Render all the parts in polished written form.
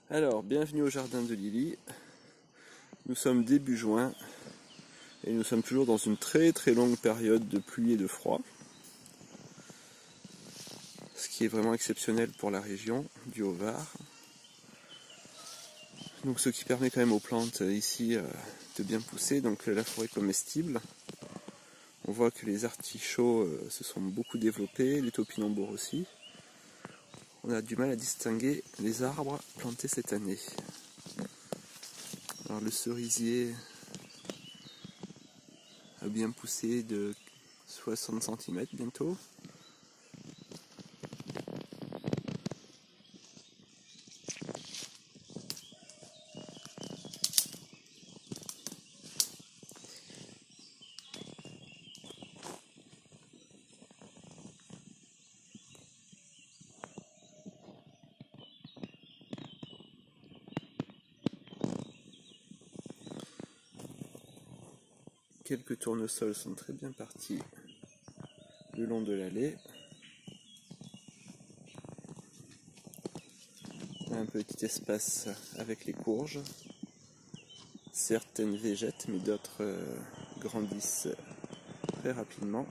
Alors, bienvenue au jardin de Lily. Nous sommes début juin et nous sommes toujours dans une très longue période de pluie et de froid. Ce qui est vraiment exceptionnel pour la région du Haut-Var. Donc ce qui permet quand même aux plantes ici de bien pousser, donc la forêt comestible. On voit que les artichauts se sont beaucoup développés, les topinambours aussi. On a du mal à distinguer les arbres plantés cette année. Alors le cerisier a bien poussé de 60 cm bientôt. Quelques tournesols sont très bien partis le long de l'allée. Un petit espace avec les courges. Certaines végètent, mais d'autres grandissent très rapidement.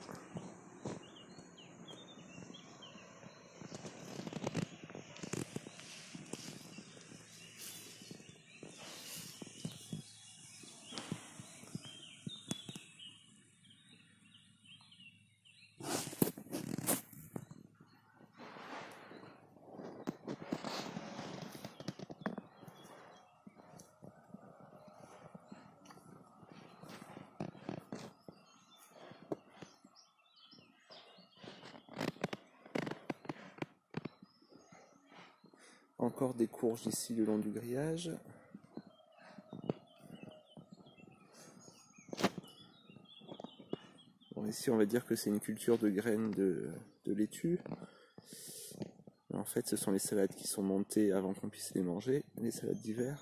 Encore des courges ici le long du grillage. Bon, ici on va dire que c'est une culture de graines de laitue. En fait ce sont les salades qui sont montées avant qu'on puisse les manger, les salades d'hiver.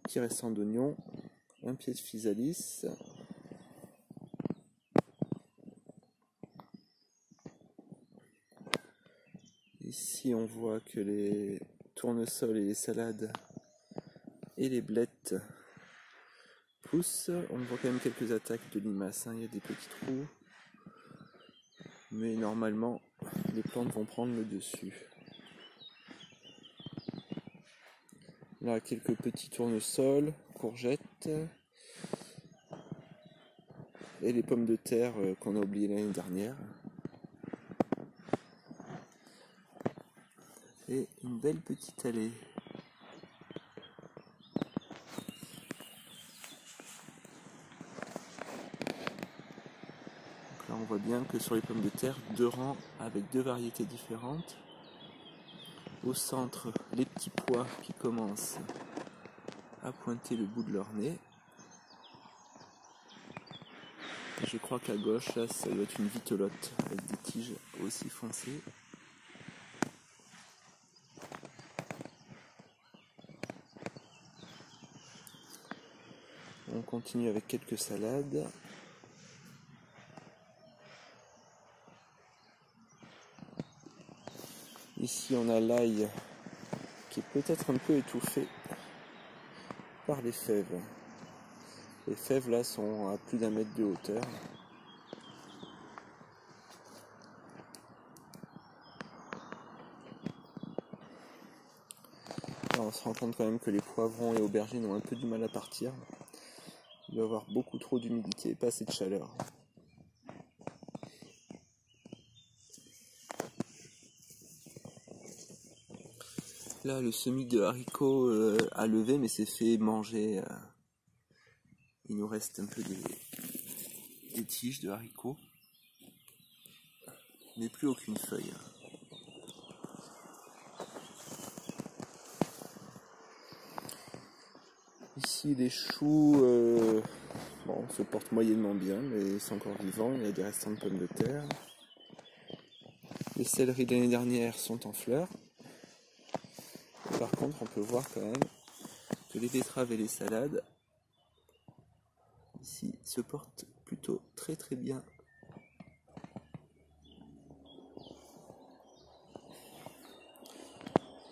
Petit restant d'oignons, un pied de physalis. Ici on voit que les tournesols et les salades et les blettes poussent. On voit quand même quelques attaques de limaces, il y a des petits trous. Mais normalement les plantes vont prendre le dessus. Là quelques petits tournesols, courgettes. Et les pommes de terre qu'on a oubliées l'année dernière. Et une belle petite allée. Donc là on voit bien que sur les pommes de terre, deux rangs avec deux variétés différentes. Au centre, les petits pois qui commencent à pointer le bout de leur nez. Et je crois qu'à gauche, là, ça doit être une vitelotte avec des tiges aussi foncées. On continue avec quelques salades. Ici on a l'ail qui est peut-être un peu étouffé par les fèves. Les fèves là sont à plus d'1 mètre de hauteur. Là, on se rend compte quand même que les poivrons et aubergines ont un peu du mal à partir. Il doit y avoir beaucoup trop d'humidité et pas assez de chaleur. Là, le semis de haricots a levé, mais s'est fait manger. Il nous reste un peu des tiges de haricots, mais plus aucune feuille. Ici, les choux se portent moyennement bien, mais ils sont encore vivants. Il y a des restants de pommes de terre. Les céleris de l'année dernière sont en fleurs. Par contre, on peut voir quand même que les betteraves et les salades ici se portent plutôt très bien.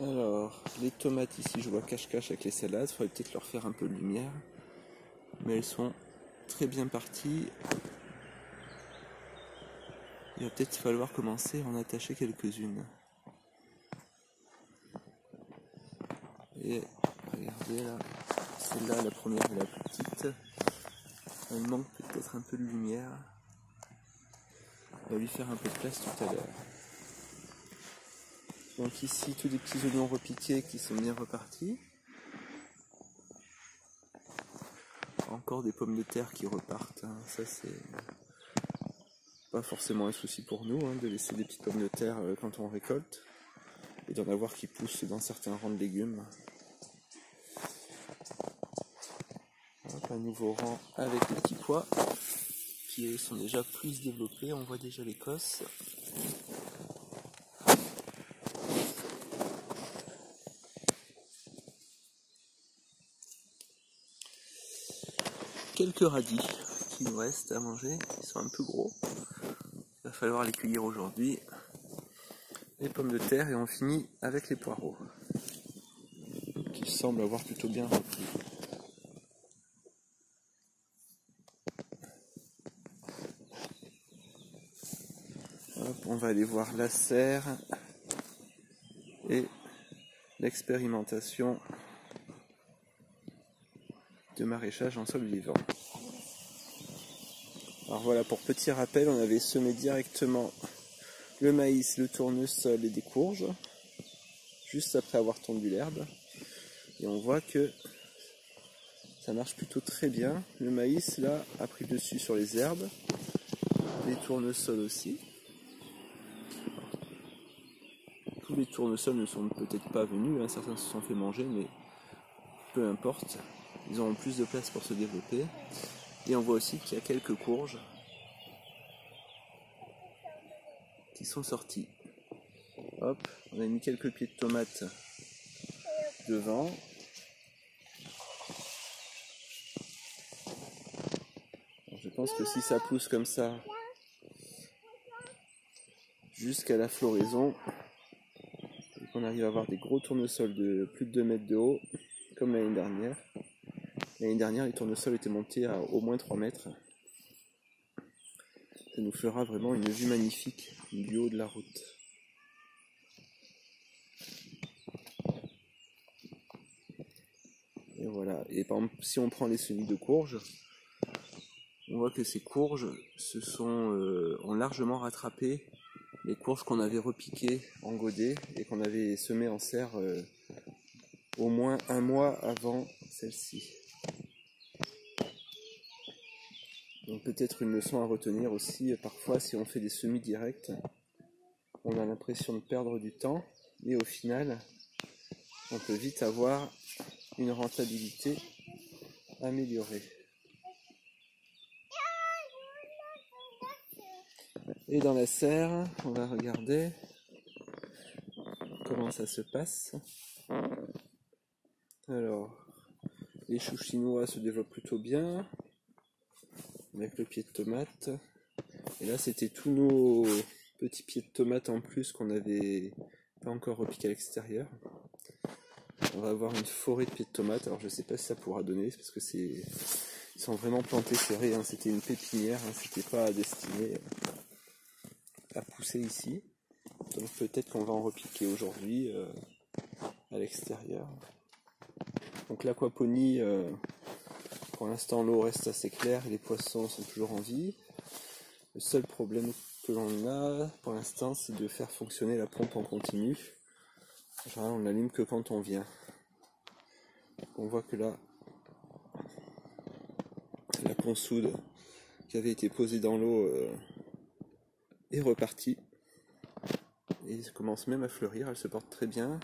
Alors, les tomates ici, je vois cache-cache avec les salades. Il faudrait peut-être leur faire un peu de lumière. Mais elles sont très bien parties. Il va peut-être falloir commencer à en attacher quelques-unes. Et regardez là, celle-là, la première est la plus petite. Elle manque peut-être un peu de lumière. On va lui faire un peu de place tout à l'heure. Donc ici, tous des petits oignons repiqués qui sont bien repartis. Encore des pommes de terre qui repartent. Ça, c'est pas forcément un souci pour nous, de laisser des petites pommes de terre quand on récolte. Et d'en avoir qui poussent dans certains rangs de légumes. Hop, un nouveau rang avec les petits pois qui sont déjà plus développés. On voit déjà l'écosse. Quelques radis qui nous restent à manger, ils sont un peu gros. Il va falloir les cueillir aujourd'hui. Les pommes de terre et on finit avec les poireaux qui semblent avoir plutôt bien repris. Hop, on va aller voir la serre et l'expérimentation de maraîchage en sol vivant. Alors voilà, pour petit rappel, on avait semé directement le maïs, le tournesol et des courges, juste après avoir tondu l'herbe. Et on voit que ça marche plutôt très bien. Le maïs, là, a pris le dessus sur les herbes, les tournesols aussi. Tous les tournesols ne sont peut-être pas venus, certains se sont fait manger, mais peu importe. Ils auront plus de place pour se développer. Et on voit aussi qu'il y a quelques courges qui sont sorties. Hop, on a mis quelques pieds de tomates devant. Alors, je pense que si ça pousse comme ça jusqu'à la floraison, et qu'on arrive à avoir des gros tournesols de plus de 2 mètres de haut, comme l'année dernière. L'année dernière, les tournesols étaient montés à au moins 3 mètres. Ça nous fera vraiment une vue magnifique du haut de la route. Et voilà. Et par exemple, si on prend les semis de courges, on voit que ces courges ont largement rattrapé les courges qu'on avait repiquées en godet et qu'on avait semées en serre au moins un mois avant celle-ci. Donc peut-être une leçon à retenir aussi, parfois si on fait des semis directs, on a l'impression de perdre du temps, mais au final, on peut vite avoir une rentabilité améliorée. Et dans la serre, on va regarder comment ça se passe. Alors, les choux chinois se développent plutôt bien, avec le pied de tomate. Et là, c'était tous nos petits pieds de tomate en plus qu'on n'avait pas encore repiqué à l'extérieur. On va avoir une forêt de pieds de tomates. Alors, je sais pas si ça pourra donner, parce que ils sont vraiment plantés serrés. C'était une pépinière, c'était pas destiné à pousser ici. Donc, peut-être qu'on va en repiquer aujourd'hui à l'extérieur. Donc, l'aquaponie, pour l'instant, l'eau reste assez claire et les poissons sont toujours en vie. Le seul problème que l'on a pour l'instant, c'est de faire fonctionner la pompe en continu. En général, on n'allume que quand on vient. On voit que là, la consoude qui avait été posée dans l'eau est repartie. Et ça commence même à fleurir, elle se porte très bien.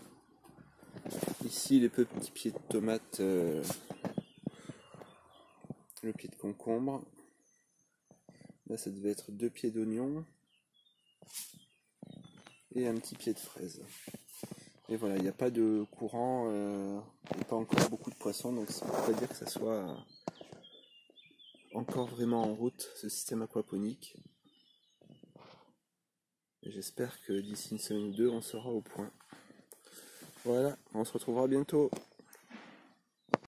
Ici, les petits pieds de tomates, le pied de concombre. Là, ça devait être 2 pieds d'oignon et un petit pied de fraise. Et voilà, il n'y a pas de courant, et pas encore beaucoup de poissons, donc ça ne peut pas dire que ça soit encore vraiment en route, ce système aquaponique. Et j'espère que d'ici une semaine ou deux, on sera au point. Voilà, on se retrouvera bientôt.